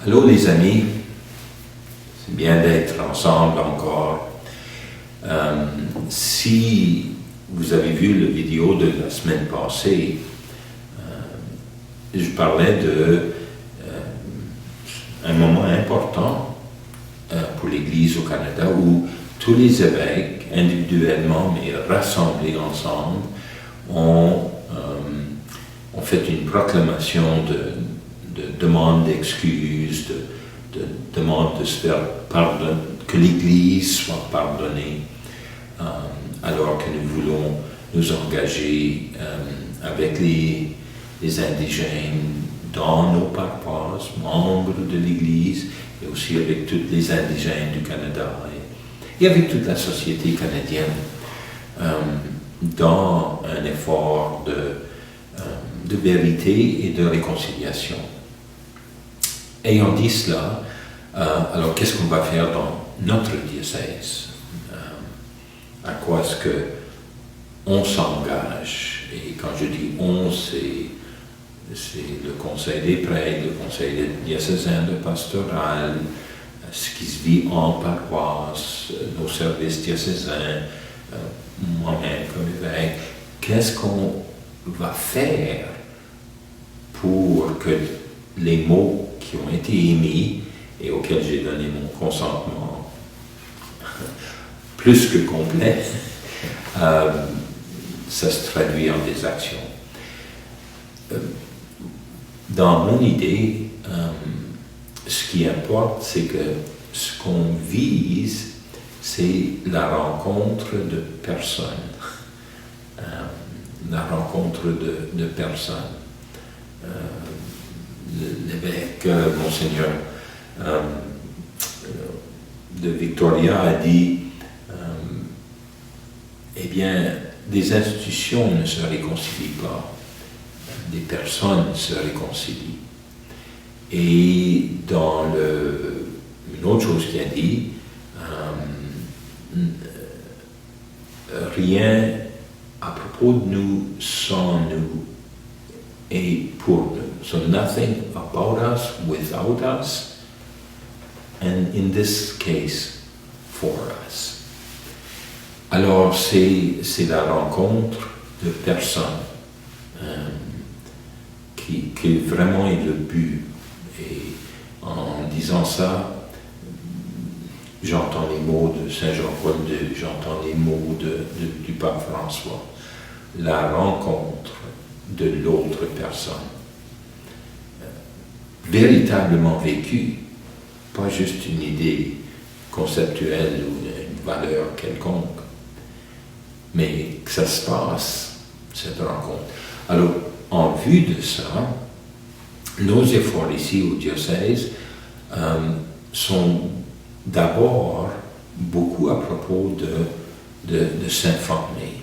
Allô les amis, c'est bien d'être ensemble encore. Si vous avez vu la vidéo de la semaine passée, je parlais de un moment important pour l'Église au Canada où tous les évêques, individuellement mais rassemblés ensemble, ont fait une proclamation de demande d'excuses, de demande de se faire pardonner, que l'Église soit pardonnée, alors que nous voulons nous engager avec les indigènes dans nos paroisses, membres de l'Église, et aussi avec tous les indigènes du Canada et avec toute la société canadienne dans un effort de vérité et de réconciliation. Ayant dit cela, alors qu'est-ce qu'on va faire dans notre diocèse? À quoi est-ce qu'on s'engage? Et quand je dis on, c'est le conseil des prêtres, le conseil des diocésains de pastoral, ce qui se vit en paroisse, nos services diocésains, moi-même comme évêque. Qu'est-ce qu'on va faire pour que les mots qui ont été émis et auxquels j'ai donné mon consentement plus que complet, ça se traduit en des actions. Dans mon idée, ce qui importe, c'est que ce qu'on vise, c'est la rencontre de personnes. La rencontre de personnes. L'évêque, Monseigneur de Victoria a dit eh bien, des institutions ne se réconcilient pas, des personnes se réconcilient. Et dans une autre chose qu'il a dit, rien à propos de nous sans nous et pour nous. So nothing about us without us, and in this case, for us. Alors c'est la rencontre de personnes qui vraiment est le but. Et en disant ça, j'entends les mots de Saint Jean-Paul II, j'entends les mots du pape François. La rencontre de l'autre personne. Véritablement vécue, pas juste une idée conceptuelle ou une valeur quelconque, mais que ça se passe, cette rencontre. Alors, en vue de ça, nos efforts ici au diocèse sont d'abord beaucoup à propos de s'informer,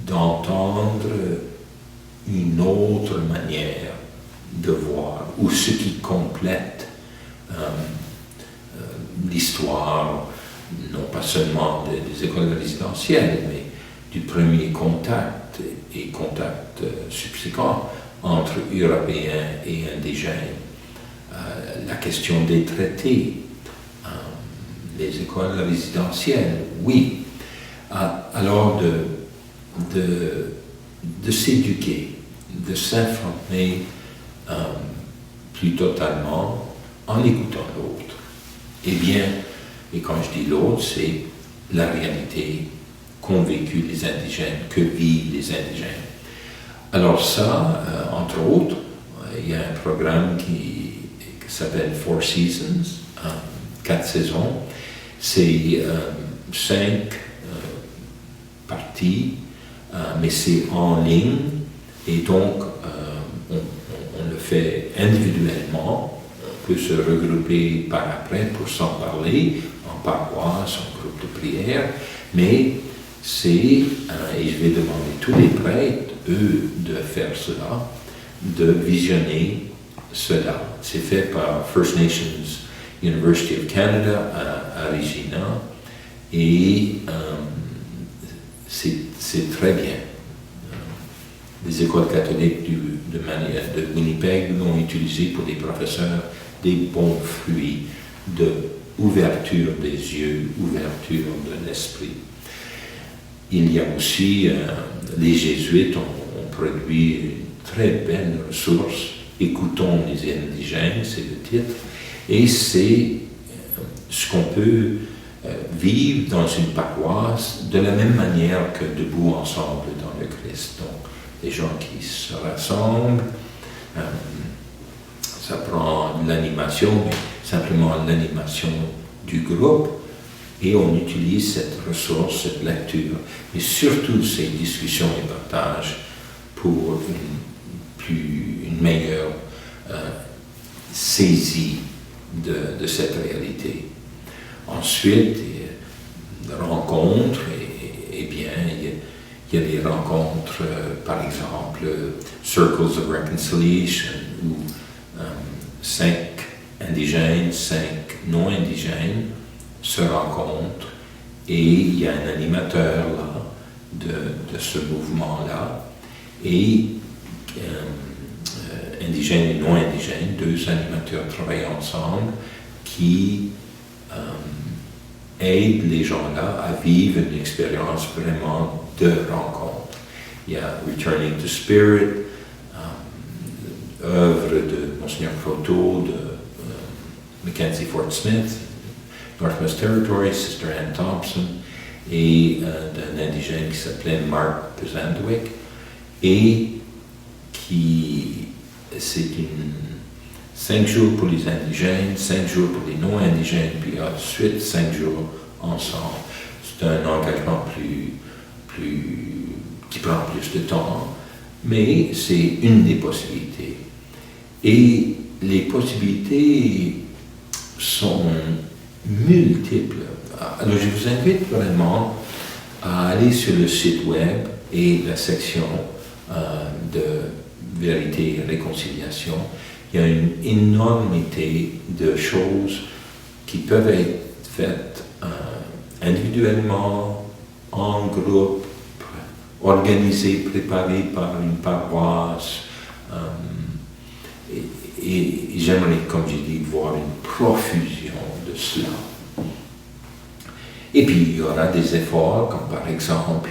d'entendre une autre manière de voir, ou ce qui complète l'histoire, non pas seulement des écoles résidentielles, mais du premier contact et contact subséquent entre Européens et indigènes. La question des traités, les écoles résidentielles, oui. Alors de s'éduquer, de s'informer plus totalement en écoutant l'autre. Eh bien, et quand je dis l'autre, c'est la réalité qu'ont vécu les indigènes, que vivent les indigènes. Alors ça, entre autres, il y a un programme qui s'appelle Four Seasons, 4 saisons. C'est 5 parties, mais c'est en ligne, et donc on le fait individuellement. On peut se regrouper par après pour s'en parler, en paroisse, en groupe de prière, mais c'est, et je vais demander tous les prêtres, eux, de faire cela, de visionner cela. C'est fait par First Nations University of Canada à Regina, et c'est très bien. les écoles catholiques de Winnipeg l'ont utilisé pour des professeurs des bons fruits de ouverture des yeux, ouverture de l'esprit. Il y a aussi, les jésuites ont produit une très belle ressource, Écoutons les indigènes, c'est le titre, et c'est ce qu'on peut vivre dans une paroisse de la même manière que debout ensemble dans le Christ. Donc, les gens qui se rassemblent, ça prend de l'animation, mais simplement l'animation du groupe, et on utilise cette ressource, cette lecture, mais surtout ces discussions et partages pour une meilleure saisie de cette réalité. Ensuite, rencontres, et bien, il y a des rencontres, par exemple, Circles of Reconciliation, où 5 indigènes, 5 non-indigènes se rencontrent, et il y a un animateur là, de ce mouvement-là, et indigènes et non-indigènes, 2 animateurs travaillent ensemble qui aident les gens-là à vivre une expérience vraiment de rencontre. Il y a Returning to Spirit, œuvre de Monseigneur Croteau, de Mackenzie Fort Smith, Northwest Territories, Sister Anne Thompson, et d'un indigène qui s'appelait Mark Pesandwick, et c'est 5 jours pour les indigènes, 5 jours pour les non-indigènes, puis ensuite 5 jours ensemble. C'est un engagement qui prend plus de temps, mais c'est une des possibilités. Et les possibilités sont multiples. Alors je vous invite vraiment à aller sur le site web et la section de vérité et réconciliation. Il y a une énormité de choses qui peuvent être faites individuellement, en groupe, organisées, préparées par une paroisse. Et j'aimerais, comme j'ai dit, voir une profusion de cela. Et puis il y aura des efforts, comme par exemple,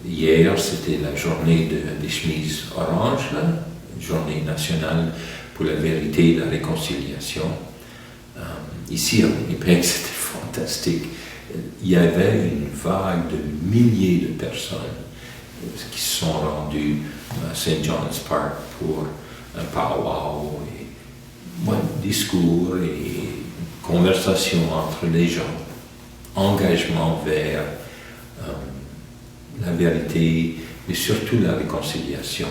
hier c'était la journée des chemises oranges, là, journée nationale pour la vérité et la réconciliation. Ici à Winnipeg, c'était fantastique. Il y avait une vague de milliers de personnes qui se sont rendues à St. John's Park pour un powwow, et discours et conversation entre les gens, engagement vers la vérité, mais surtout la réconciliation,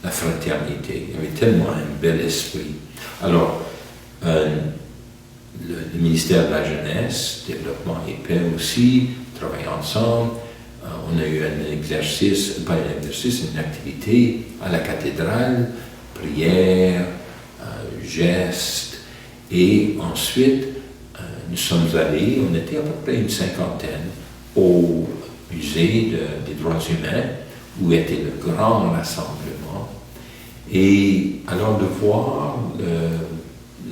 la fraternité. Il y avait tellement un bel esprit. Alors, le ministère de la Jeunesse, Développement et Paix aussi, travaillent ensemble. On a eu un exercice, pas un exercice, une activité à la cathédrale, prière, gestes, et ensuite nous sommes allés, on était à peu près une 50aine, au musée des droits humains, où était le grand rassemblement, et alors de voir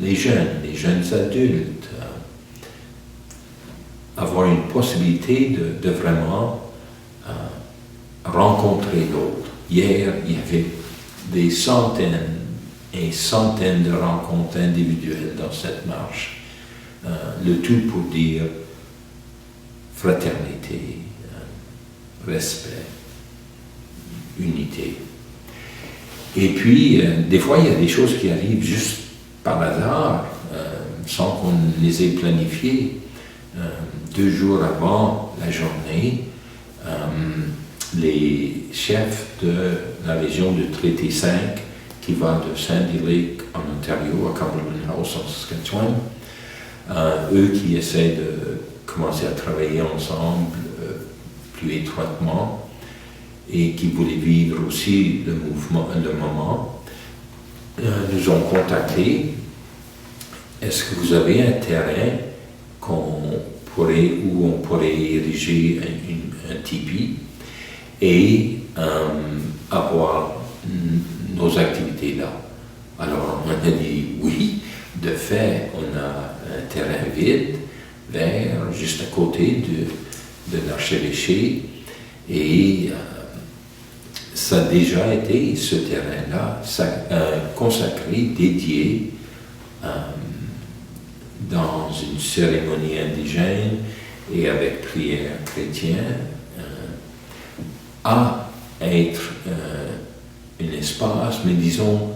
les jeunes adultes, avoir une possibilité de vraiment rencontrer l'autre. Hier, il y avait des centaines et centaines de rencontres individuelles dans cette marche. Le tout pour dire fraternité, respect, unité. Et puis, des fois, il y a des choses qui arrivent juste par hasard, sans qu'on les ait planifiées. 2 jours avant la journée, les chefs de la région de Traité 5, qui va de Sandy Lake en Ontario à Cumberland House en Saskatchewan, eux qui essaient de commencer à travailler ensemble plus étroitement et qui voulaient vivre aussi le moment, nous ont contactés. Est-ce que vous avez un terrain où on pourrait ériger un tipi et avoir nos activités là. Alors on a dit oui, de fait, on a un terrain vide juste à côté de l'archevêché et ça a déjà été, ce terrain-là, consacré, dédié dans une cérémonie indigène et avec prière chrétienne à être un espace, mais disons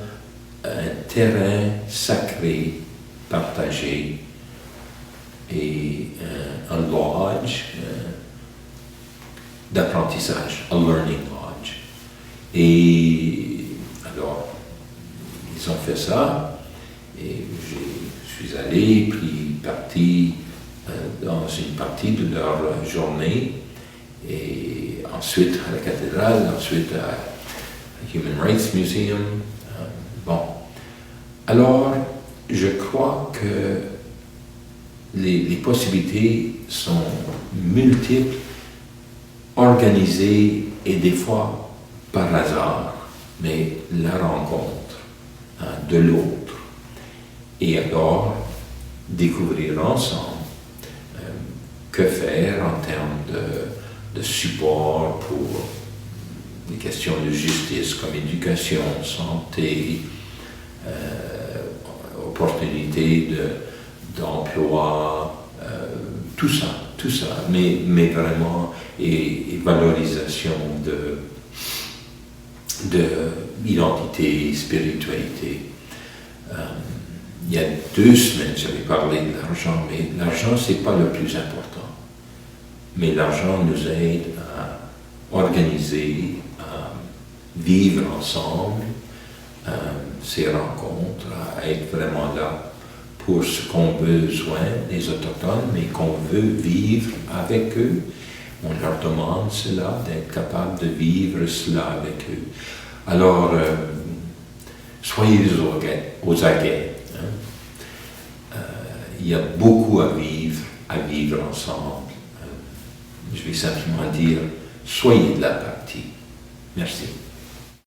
un terrain sacré, partagé et un lodge d'apprentissage, un learning lodge. Et alors, ils ont fait ça et je suis allé, puis parti dans une partie de leur journée et ensuite à la cathédrale, ensuite à Human Rights Museum. Bon, alors je crois que les possibilités sont multiples, organisées et des fois par hasard, mais la rencontre de l'autre. Et alors, découvrir ensemble que faire en termes de support pour des questions de justice comme éducation, santé, opportunités d'emploi, tout ça, mais vraiment, et valorisation de l'identité, spiritualité. Il y a 2 semaines, j'avais parlé de l'argent, mais l'argent, c'est pas le plus important. Mais l'argent nous aide à organiser, à vivre ensemble ces rencontres, à être vraiment là pour ce qu'ont besoin les Autochtones, mais qu'on veut vivre avec eux. On leur demande cela, d'être capable de vivre cela avec eux. Alors, soyez aux aguets. Il y a beaucoup à vivre ensemble. Je vais simplement dire, soyez de la partie. Merci.